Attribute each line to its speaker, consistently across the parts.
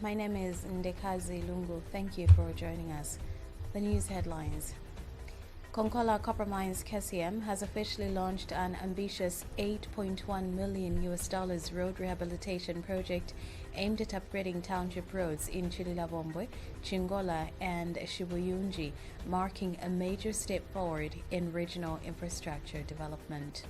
Speaker 1: My name is Ndekazi Lungu. Thank you for joining us. The news headlines. Konkola Copper Mines KCM has officially launched an ambitious $8.1 million road rehabilitation project aimed at upgrading township roads in Chililabombwe, Chingola and Shibuyunji, marking a major step forward in regional infrastructure development.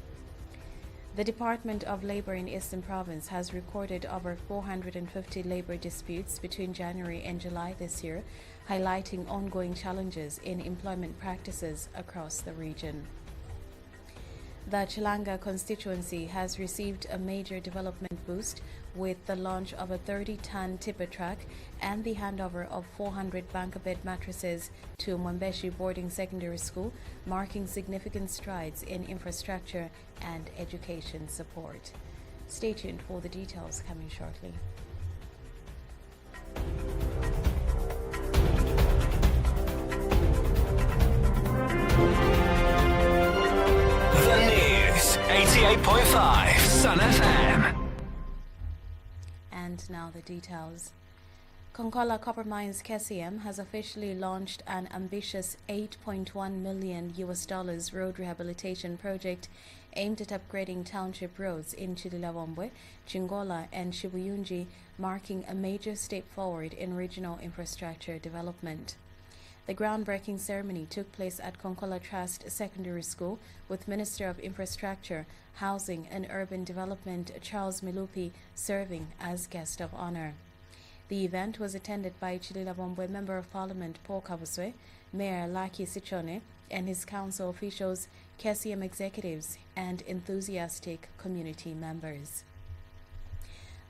Speaker 1: The Department of Labor in Eastern Province has recorded over 450 labor disputes between January and July this year, highlighting ongoing challenges in employment practices across the region. The Chilanga constituency has received a major development boost with the launch of a 30-ton tipper truck and the handover of 400 bunker bed mattresses to Mwembeshi Boarding Secondary School, marking significant strides in infrastructure and education support. Stay tuned for the details coming shortly.
Speaker 2: The news, 88.5 Sun FM.
Speaker 1: And now the details. Konkola Copper Mines KCM has officially launched an ambitious $8.1 million road rehabilitation project aimed at upgrading township roads in Chililabombwe, Chingola and Shibuyunji, marking a major step forward in regional infrastructure development. The groundbreaking ceremony took place at Konkola Trust Secondary School with Minister of Infrastructure, Housing and Urban Development Charles Milupi serving as guest of honor. The event was attended by Chililabombwe Member of Parliament Paul Kabuswe, Mayor Laki Sichone and his council officials, KCM executives and enthusiastic community members.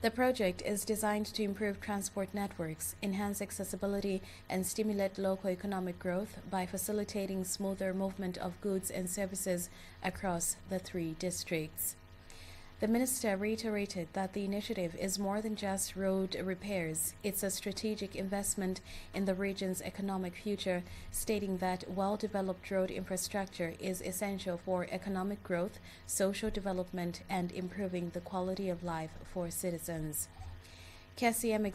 Speaker 1: The project is designed to improve transport networks, enhance accessibility, and stimulate local economic growth by facilitating smoother movement of goods and services across the three districts. The minister reiterated that the initiative is more than just road repairs. It's a strategic investment in the region's economic future, stating that well-developed road infrastructure is essential for economic growth, social development, and improving the quality of life for citizens. KCM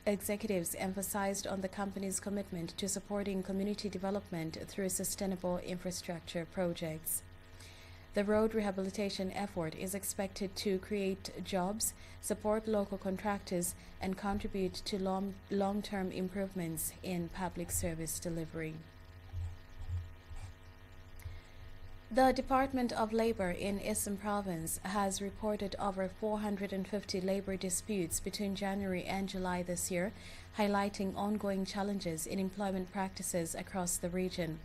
Speaker 1: executives emphasized on the company's commitment to supporting community development through sustainable infrastructure projects. The road rehabilitation effort is expected to create jobs, support local contractors, and contribute to long-term improvements in public service delivery. The Department of Labor in Eastern Province has reported over 450 labor disputes between January and July this year, highlighting ongoing challenges in employment practices across the region.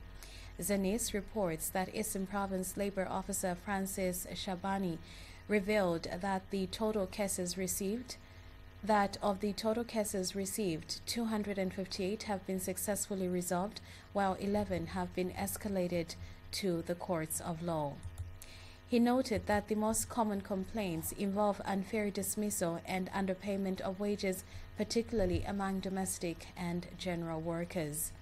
Speaker 1: Zanis reports that Eastern Province Labor Officer Francis Shabani revealed that of the total cases received, 258 have been successfully resolved, while 11 have been escalated to the courts of law. He noted that the most common complaints involve unfair dismissal and underpayment of wages, particularly among domestic and general workers.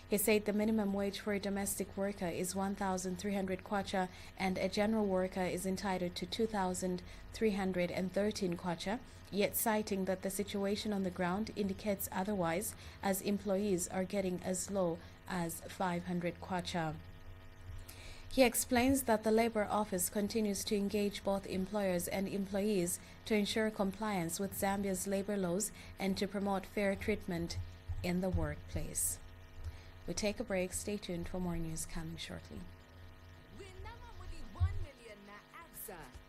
Speaker 1: He said the minimum wage for a domestic worker is 1,300 kwacha and a general worker is entitled to 2,313 kwacha, yet citing that the situation on the ground indicates otherwise, as employees are getting as low as 500 kwacha. He explains that the Labor Office continues to engage both employers and employees to ensure compliance with Zambia's labor laws and to promote fair treatment in the workplace. We take a break. Stay tuned for more news coming shortly.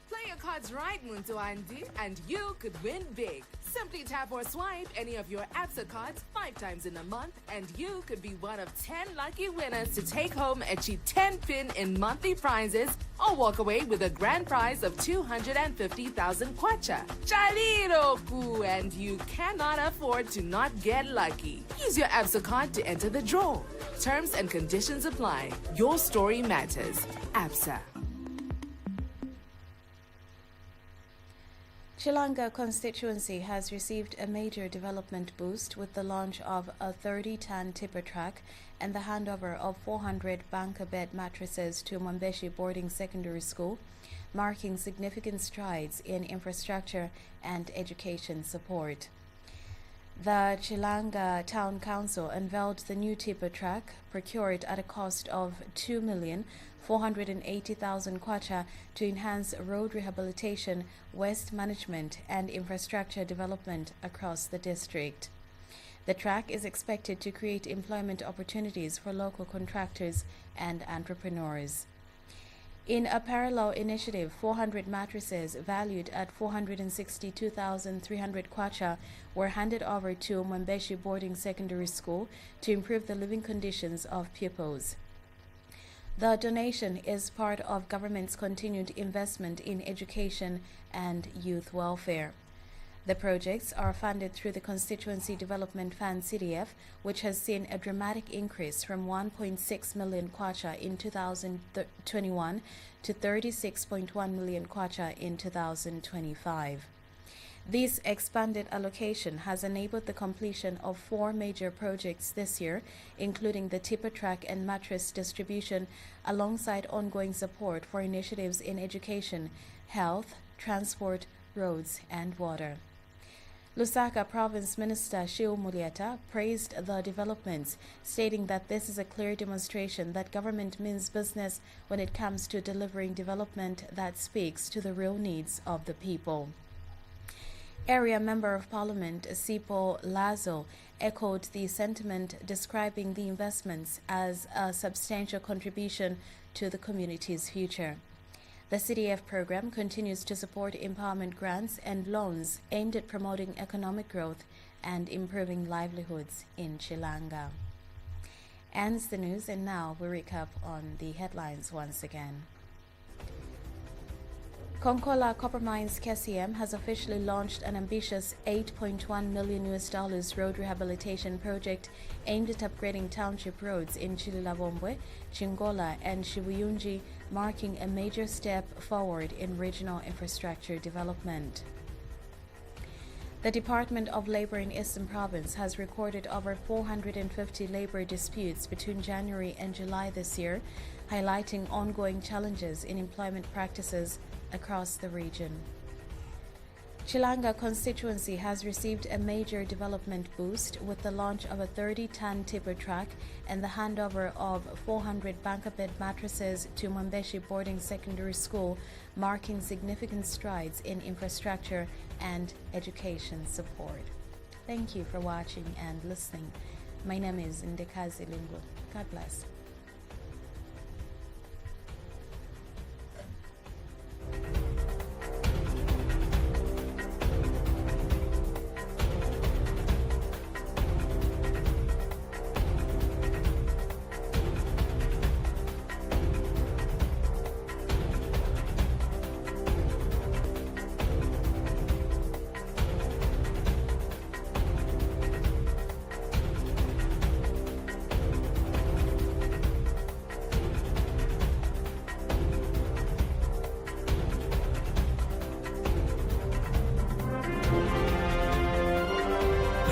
Speaker 3: Play your cards right, Muntu Andy, and you could win big. Simply tap or swipe any of your ABSA cards 5 times in a month, and you could be one of 10 lucky winners to take home a cheap 10-pin in monthly prizes or walk away with a grand prize of 250,000 kwacha. Chaliroku, and you cannot afford to not get lucky. Use your ABSA card to enter the draw. Terms and conditions apply. Your story matters. ABSA.
Speaker 1: Chilanga constituency has received a major development boost with the launch of a 30-ton tipper truck and the handover of 400 bunker bed mattresses to Mwembeshi Boarding Secondary School, marking significant strides in infrastructure and education support. The Chilanga Town Council unveiled the new tipper track, procured at a cost of 2,480,000 kwacha to enhance road rehabilitation, waste management, and infrastructure development across the district. The track is expected to create employment opportunities for local contractors and entrepreneurs. In a parallel initiative, 400 mattresses valued at 462,300 kwacha were handed over to Mwembeshi Boarding Secondary School to improve the living conditions of pupils. The donation is part of government's continued investment in education and youth welfare. The projects are funded through the Constituency Development Fund CDF, which has seen a dramatic increase from 1.6 million kwacha in 2021 to 36.1 million kwacha in 2025. This expanded allocation has enabled the completion of 4 major projects this year, including the tipper track and mattress distribution, alongside ongoing support for initiatives in education, health, transport, roads, and water. Lusaka Province Minister Shiu Muliata praised the developments, stating that this is a clear demonstration that government means business when it comes to delivering development that speaks to the real needs of the people. Area Member of Parliament Sipo Lazo echoed the sentiment, describing the investments as a substantial contribution to the community's future. The CDF program continues to support empowerment grants and loans aimed at promoting economic growth and improving livelihoods in Chilanga. Ends the news, and now we recap on the headlines once again. Konkola Copper Mines KCM has officially launched an ambitious $8.1 million road rehabilitation project aimed at upgrading township roads in Chililabombwe, Chingola, and Shibuyunji, marking a major step forward in regional infrastructure development. The Department of Labor in Eastern Province has recorded over 450 labor disputes between January and July this year, highlighting ongoing challenges in employment practices across the region. Chilanga constituency has received a major development boost with the launch of a 30-ton tipper track and the handover of 400 banker bed mattresses to Mwembeshi Boarding Secondary School, marking significant strides in infrastructure and education support. Thank you for watching and listening. My name is Ndekazi Lingo. God bless.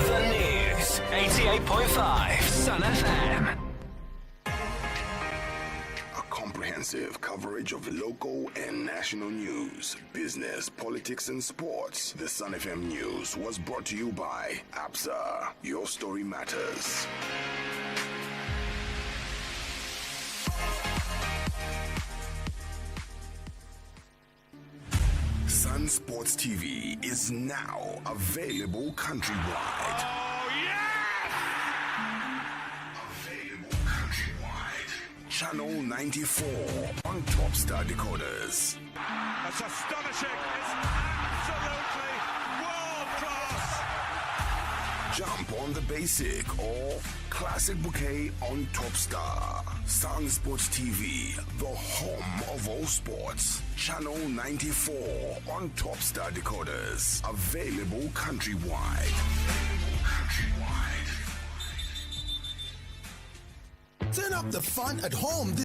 Speaker 2: The news, 88.5 Sun FM.
Speaker 4: A comprehensive coverage of local and national news, business, politics, and sports. The Sun FM News was brought to you by ABSA. Your story matters. Sun Sports TV is now available countrywide.
Speaker 5: Oh, yes!
Speaker 4: Available countrywide. Channel 94 on Topstar decoders.
Speaker 5: That's astonishing. It's absolutely world class.
Speaker 4: Jump on the basic or classic bouquet on Topstar. Sun Sports TV, the home of all sports. Channel 94 on Topstar decoders. Available countrywide.
Speaker 6: Turn up the fun at home.